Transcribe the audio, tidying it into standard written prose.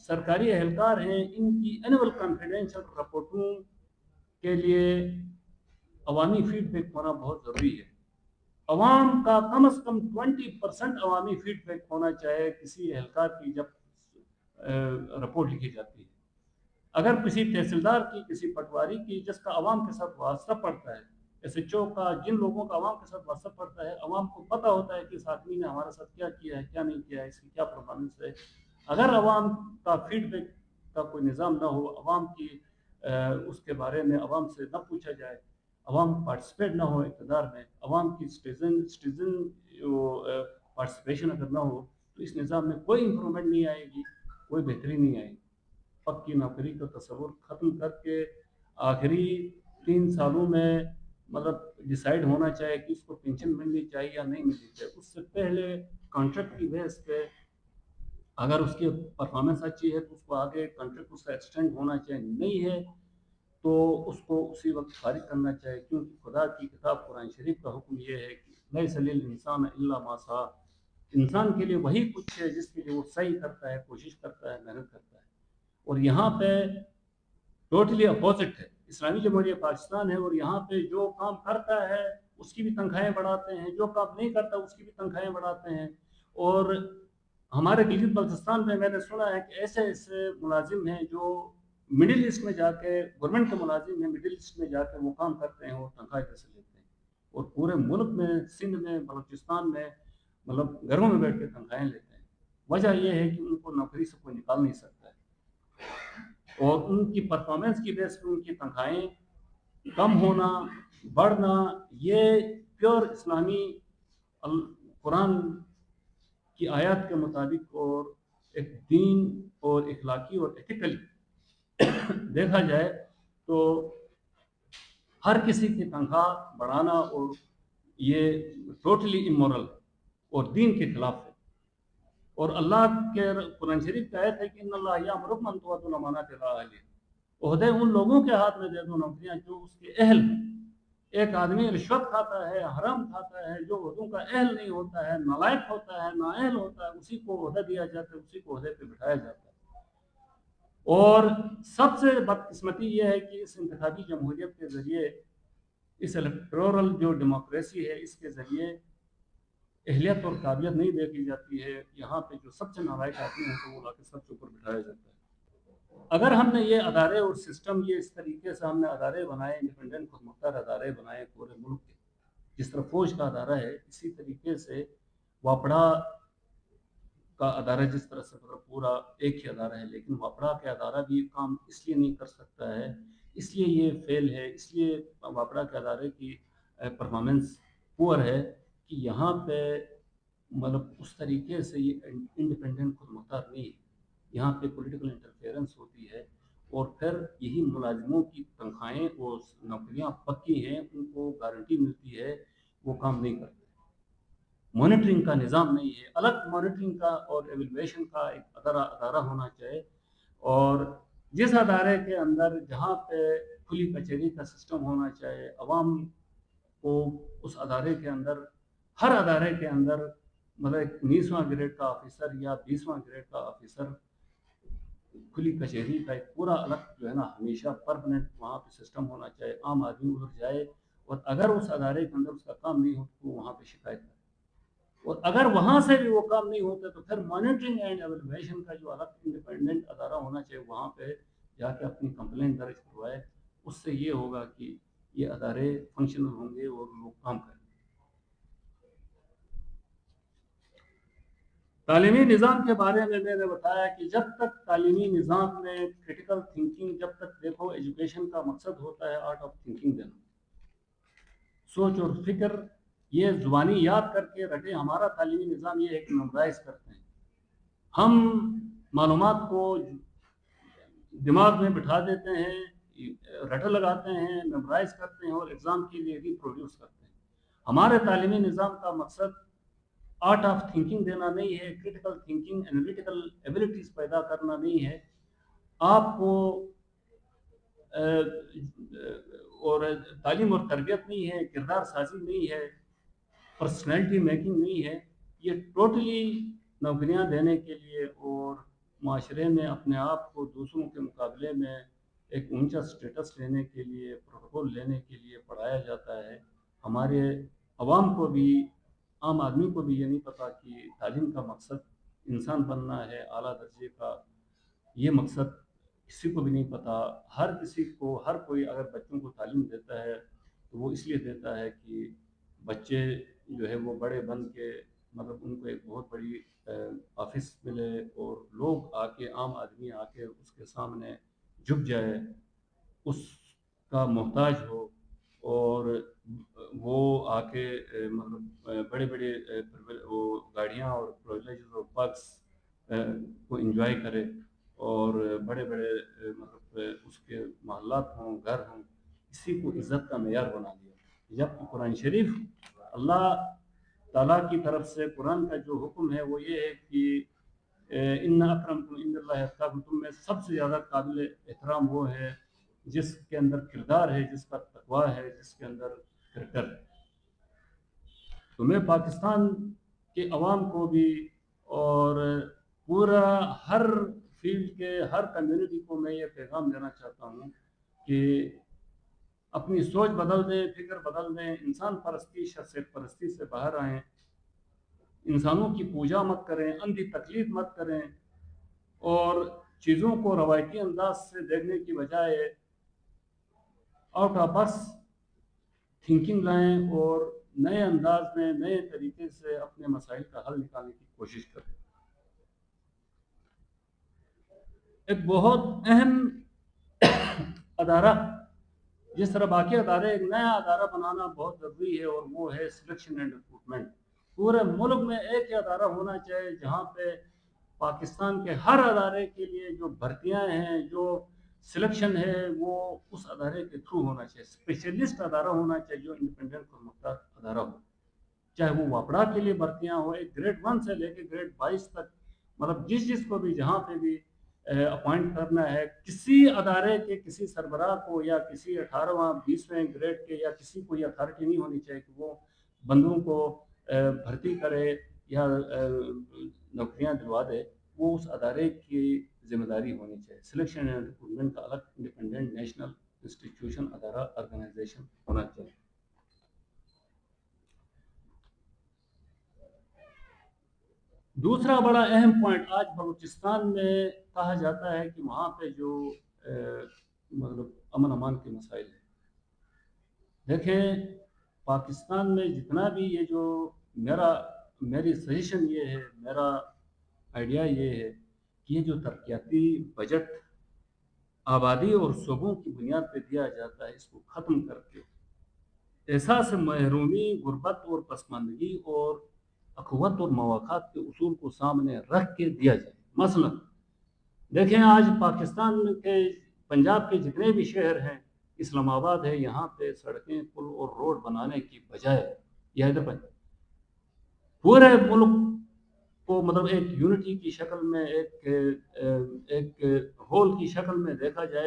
سرکاری اہلکار ہیں ان کی اینول کانفیڈینشیل رپورٹوں کے لیے عوامی فیڈ بیک ہونا بہت ضروری ہے. عوام کا کم از کم 20% عوامی فیڈ بیک ہونا چاہیے کسی اہلکار کی جب رپورٹ لکھی جاتی ہے. اگر کسی تحصیلدار کی، کسی پٹواری کی جس کا عوام کے ساتھ واسطہ پڑتا ہے، ایس ایچ او کا، جن لوگوں کا عوام کے ساتھ واسطہ پڑتا ہے، عوام کو پتہ ہوتا ہے کہ اس آدمی نے ہمارے ساتھ کیا کیا ہے، کیا نہیں کیا ہے، اس کی کیا پرفارمنس ہے. اگر عوام کا فیڈ بیک کا کوئی نظام نہ ہو، عوام کی اس کے بارے میں عوام سے نہ پوچھا جائے، عوام پارٹیسپیٹ نہ ہو اقتدار میں، عوام کی سٹیزن پارٹیسپیشن اگر نہ ہو، تو اس نظام میں کوئی امپرومنٹ نہیں آئے گی، کوئی بہتری نہیں آئے گی. پکی نوکری کا تصور ختم کر کے آخری 3 سالوں میں مطلب ڈیسائیڈ ہونا چاہیے کہ اس کو پینشن ملنی چاہیے یا نہیں ملنی چاہیے. اس سے پہلے کانٹریکٹ کی بیس پہ اگر اس کی پرفارمنس اچھی ہے تو اس کو آگے کانٹریکٹ اس کا ایکسٹینڈ ہونا چاہیے، نہیں ہے تو اس کو اسی وقت فارغ کرنا چاہیے. کیونکہ خدا کی کتاب قرآن شریف کا حکم یہ ہے کہ لیس للانسان الا ما سعی، انسان کے لیے وہی کچھ ہے جس کے لیے وہ سعی کرتا ہے، کوشش کرتا ہے، محنت کرتا ہے. اور یہاں پہ ٹوٹلی اپوزٹ ہے. اسلامی جمہوریہ پاکستان ہے اور یہاں پہ جو کام کرتا ہے اس کی بھی تنخواہیں بڑھاتے ہیں، جو کام نہیں کرتا اس کی بھی تنخواہیں بڑھاتے ہیں. اور ہمارے گلگت بلتستان میں نے سنا ہے کہ ایسے ایسے ملازم ہیں جو مڈل ایسٹ میں جا کے، گورنمنٹ کے ملازم ہیں، مڈل ایسٹ میں جا کے وہ کام کرتے ہیں اور تنخواہیں کیسے لیتے ہیں. اور پورے ملک میں، سندھ میں، بلوچستان میں مطلب گھروں میں بیٹھ کے تنخواہیں لیتے ہیں. وجہ یہ ہے کہ ان کو نوکری سے کوئی نکال نہیں سکتا ہے اور ان کی پرفارمنس کی بیس پہ ان کی تنخواہیں کم ہونا، بڑھنا، یہ پیور اسلامی قرآن کی آیات کے مطابق اور ایک دین اور اخلاقی اور ایتھیکلی دیکھا جائے تو ہر کسی کی تنخواہ بڑھانا اور یہ ٹوٹلی امورل اور دین کے خلاف ہے. اور اللہ کے قرآن شریف کی آیت ہے کہ ان اللہ یامرکم ان تؤدوا الامانات الی اہلہا، عہدے ان لوگوں کے ہاتھ میں دے دو نوکریاں جو اس کے اہل ہیں. ایک آدمی رشوت کھاتا ہے، حرام کھاتا ہے، جو عہدوں کا اہل نہیں ہوتا ہے، نالائق ہوتا ہے، نااہل ہوتا ہے، اسی کو عہدہ دیا جاتا ہے، اسی کو عہدے پہ بٹھایا جاتا ہے. اور سب سے بدقسمتی یہ ہے کہ اس انتخابی جمہوریت کے ذریعے، اس الیکٹورل جو ڈیموکریسی ہے، اس کے ذریعے اہلیت اور قابلیت نہیں دیکھی جاتی ہے. یہاں پہ جو سب سے نالائق آدمی ہیں تو وہ لا کے سب کے اوپر بٹھایا جاتا ہے. اگر ہم نے یہ ادارے اور سسٹم، یہ اس طریقے سے ہم نے ادارے بنائے، انڈیپینڈنٹ خود مختار ادارے بنائے پورے ملک کے، جس طرح فوج کا ادارہ ہے، اسی طریقے سے واپڑا کا ادارہ جس طرح سے پورا ایک ہی ادارہ ہے، لیکن واپڑا کے ادارہ بھی کام اس لیے نہیں کر سکتا ہے، اس لیے یہ فیل ہے، اس لیے واپڑا کے ادارے کی پرفارمنس پور ہے کہ یہاں پہ مطلب اس طریقے سے یہ انڈیپینڈنٹ خود مختار نہیں ہے. یہاں پہ پولیٹیکل انٹرفیئرنس ہوتی ہے اور پھر یہی ملازموں کی تنخواہیں اور نوکریاں پکی ہیں، ان کو گارنٹی ملتی ہے، وہ کام نہیں کرتے. مانیٹرنگ کا نظام نہیں ہے. الگ مانیٹرنگ کا اور ایویلویشن کا ایک ادارہ ہونا چاہیے. اور جس ادارے کے اندر جہاں پہ کھلی کچہری کا سسٹم ہونا چاہیے، عوام کو اس ادارے کے اندر، ہر ادارے کے اندر مطلب 19واں گریڈ کا آفیسر یا 20واں گریڈ کا آفیسر، کھلی کچہری کا ایک پورا الگ جو ہے نا ہمیشہ پرماننٹ وہاں پہ سسٹم ہونا چاہیے. عام آدمی ادھر جائے اور اگر اس ادارے کے اندر اس کا کام نہیں ہو تو وہاں پہ شکایت کرے، اور اگر وہاں سے بھی وہ کام نہیں ہوتا تو پھر مانیٹرنگ اینڈ ایویلویشن کا جو الگ انڈیپینڈنٹ ادارہ ہونا چاہیے، وہاں پہ جا کے اپنی کمپلین درج کروائے. اس سے یہ ہوگا کہ یہ ادارے فنکشنل ہوں گے اور لوگ کام کریں گے. تعلیمی نظام کے بارے میں نے بتایا کہ جب تک تعلیمی نظام میں کریٹیکل تھنکنگ، جب تک دیکھو ایجوکیشن کا مقصد ہوتا ہے آرٹ آف تھنکنگ دینا، سوچ اور فکر، یہ زبانی یاد کر کے رٹے. ہمارا تعلیمی نظام یہ ہے کہ میمورائز کرتے ہیں، ہم معلومات کو دماغ میں بٹھا دیتے ہیں، رٹے لگاتے ہیں، میمورائز کرتے ہیں اور ایگزام کے لیے ریپروڈیوس کرتے ہیں. ہمارے تعلیمی نظام کا مقصد آرٹ آف تھنکنگ دینا نہیں ہے، کریٹیکل تھنکنگ، انالیٹیکل ایبلٹیز پیدا کرنا نہیں ہے. آپ کو اور تعلیم اور تربیت نہیں ہے، کردار سازی نہیں ہے، پرسنالٹی میکنگ نہیں ہے. یہ ٹوٹلی نوکریاں دینے کے لیے اور معاشرے میں اپنے آپ کو دوسروں کے مقابلے میں ایک اونچا سٹیٹس لینے کے لیے، پروٹوکول لینے کے لیے پڑھایا جاتا ہے، ہمارے عوام کو بھی، عام آدمی کو بھی یہ نہیں پتہ کہ تعلیم کا مقصد انسان بننا ہے اعلیٰ درجے کا، یہ مقصد کسی کو بھی نہیں پتہ۔ ہر کسی کو، ہر کوئی اگر بچوں کو تعلیم دیتا ہے تو وہ اس لیے دیتا ہے کہ بچے جو ہے وہ بڑے بن کے مطلب ان کو ایک بہت بڑی آفس ملے اور لوگ آ کے، عام آدمی آ کے اس کے سامنے جھک جائے، اس کا محتاج ہو، اور وہ آ کے مطلب بڑے بڑے وہ گاڑیاں اور پرولیجز اور پرکس کو انجوائے کرے، اور بڑے بڑے مطلب اس کے محلات ہوں، گھر ہوں، اسی کو عزت کا معیار بنا دیا۔ جب قرآن شریف اللہ تعالیٰ کی طرف سے قرآن کا جو حکم ہے وہ یہ ہے کہ ان اکرمکم عند اللہ اتقاکم، تم میں سب سے زیادہ قابل احترام وہ ہے جس کے اندر کردار ہے، جس کا تقویٰ ہے، جس کے اندر کرکر ہے۔ تو میں پاکستان کے عوام کو بھی اور پورا ہر فیلڈ کے ہر کمیونٹی کو میں یہ پیغام دینا چاہتا ہوں کہ اپنی سوچ بدل دیں، فکر بدل دیں، انسان پرستی، شخصیت پرستی سے باہر آئیں، انسانوں کی پوجا مت کریں، اندھی تقلید مت کریں، اور چیزوں کو روایتی انداز سے دیکھنے کی بجائے آؤٹ آف باکس تھنکنگ لائیں اور نئے انداز میں، نئے طریقے سے اپنے مسائل کا حل نکالنے کی کوشش کریں۔ ایک بہت اہم ادارہ، جس طرح باقی ادارے، ایک نیا ادارہ بنانا بہت ضروری ہے، اور وہ ہے سلیکشن اینڈ ریکروٹمنٹ۔ پورے ملک میں ایک ہی ادارہ ہونا چاہیے جہاں پہ پاکستان کے ہر ادارے کے لیے جو بھرتیاں ہیں، جو سلیکشن ہے، وہ اس ادارے کے تھرو ہونا چاہیے۔ اسپیشلسٹ ادارہ ہونا چاہیے جو انڈیپینڈنٹ اور مختار ادارہ ہو، چاہے وہ واپڑا کے لیے بھرتیاں ہو، ایک گریڈ 1 سے لے کے گریڈ 22 تک، مطلب جس کو بھی جہاں پہ بھی اپوائنٹ کرنا ہے، کسی ادارے کے کسی سربراہ کو یا کسی 18واں 20ویں گریڈ کے یا کسی کو یہ اتھارٹی نہیں ہونی چاہیے کہ وہ بندوں کو بھرتی کرے یا نوکریاں دلوا دے، وہ اس ادارے کی ذمہ داری ہونی چاہیے۔ سلیکشن اینڈ ریکروٹمنٹ کا الگ انڈیپینڈنٹ نیشنل انسٹیٹیوشن، ادارہ، آرگنائزیشن ہونا چاہیے۔ دوسرا بڑا اہم پوائنٹ، آج بلوچستان میں کہا جاتا ہے کہ وہاں پہ جو مطلب امن امان کے مسائل ہیں۔ دیکھیں، پاکستان میں جتنا بھی یہ جو میری سجیشن یہ ہے، میرا آئیڈیا یہ ہے کہ یہ جو ترقیاتی بجٹ آبادی اور صوبوں کی بنیاد پہ دیا جاتا ہے، اس کو ختم کر کے احساس محرومی، غربت اور پسماندگی اور اخوت اور مواقعات کے اصول کو سامنے رکھ کے دیا جائے۔ مثلا دیکھیں، آج پاکستان کے پنجاب کے جتنے بھی شہر ہیں، اسلام آباد ہے، یہاں پہ سڑکیں، پل اور روڈ بنانے کی بجائے یا ادھر پر پورے ملک کو مطلب ایک یونٹی کی شکل میں، ایک ہول کی شکل میں دیکھا جائے